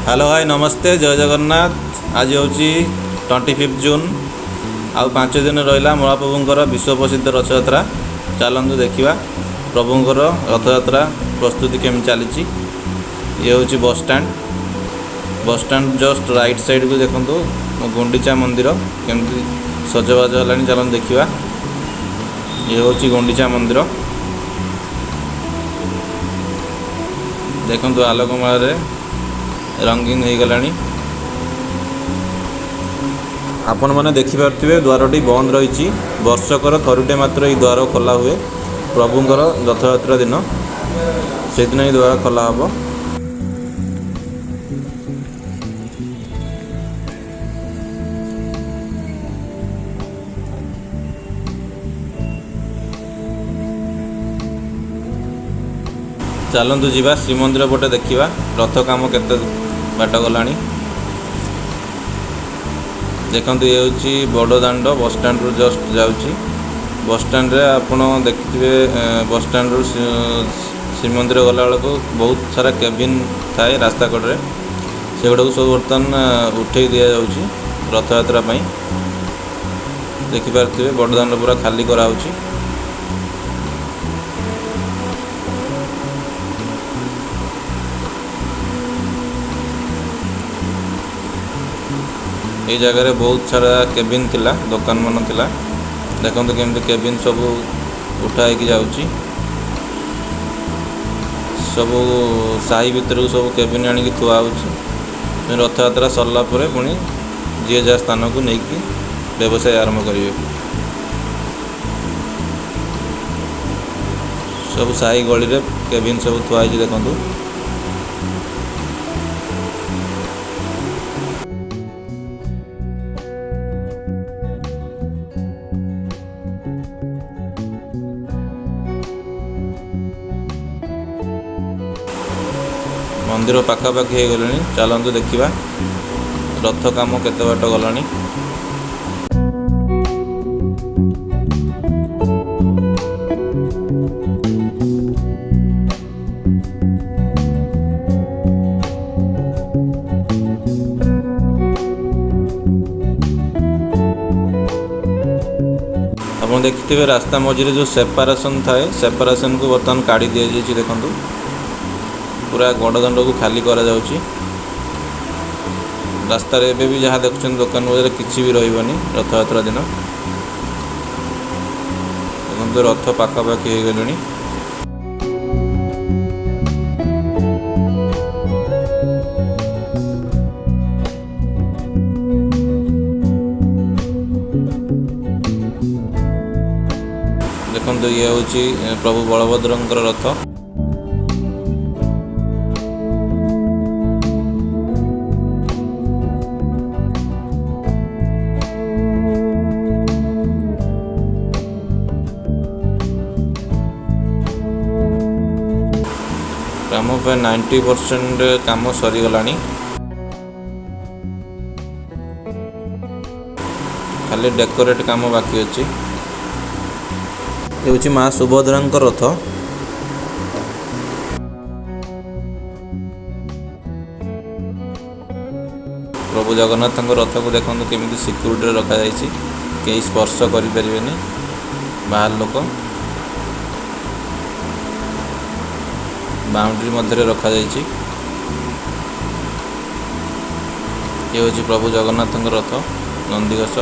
Hello भाई नमस्ते जय जगन्नाथ। आज हूँ 25 जून आउ 5 दिन रहा महाप्रभुंर विश्व प्रसिद्ध रथयात्रा। चलतु देखा प्रभुंर रथयात्रा प्रस्तुति केमी चली। ये हूँ बसस्टाण्ड जस्ट राइट साइड को देखो गुंडीचा मंदिर केमती सजबाज है। चलते देखा ये हूँ गुंडीचा मंदिर। देखो आलोकमाल रंगीन हो गलानी। आपण मैंने देखिपे द्वारटी बंद रही। वर्षकर थरुटे मात्र ये द्वार खोला हुए प्रभुंर रथयात्रा दिन से दिन ही द्वार खोला हम। चलतु जीवा श्रीमंदिर पटे देखा रथ काम केते बाट गलानी। देखो ये हूँ बड़दाण्ड बसस्टाण्ड रु जस्ट जाऊँगी। बसस्टाण्ड आपड़ देखिए बसस्टाण्ड रु श्रीमंदिर गला बेलू बहुत सारा केबिन थाए रास्ता कड़े से गुड़ा सब बर्तमान उठे दि जाऊँगी रथयात्रा। देखिपे बड़दाण्ड पूरा खाली कराऊँगी। ये जगह बहुत सारा केबिन थिला दुकान मन थिला। देखो केमती केबिन सब उठाई जाऊँगी। सब साही भितर सब केबिन आनिक थुआ होची। रथयात्रा सरला परे पुणी जी जहाँ स्थान को लेकिन व्यवसाय आरंभ करेंगे। सब साही गली रे केबिन सब थुआई देखु। मंदिर पाखापाखि हो गले। चलतु देखा रथ काम केते बाट गलानी। आप देखिए रास्ता मझे जो सेपारेसन थाए सेपारेसन को बर्तमान काढ़ी दि जाइए। देखो पूरा गड़दाण्ड को खाली करा जाउची। रास्ता रे भी जहाँ देखुं दुकान बजार किसी भी रही रथयात्रा दिन। देखो रथ पाखापाखि हो गले। देखो ये हूँ प्रभु बलभद्र रथ। काम पे 90% काम सरीगला। खाली डेकोरेट काम बाकी अच्छी। ये हूँ माँ सुभद्रा रथ। प्रभु जगन्नाथ रथ को देखो केमी सिक्यूरीटी रखा जाइए। कहीं स्पर्श करें बाहर लोक। बाउंड्री मध्य रखा जाइए। ये हूँ प्रभु जगन्नाथ रथ नंदीघोष।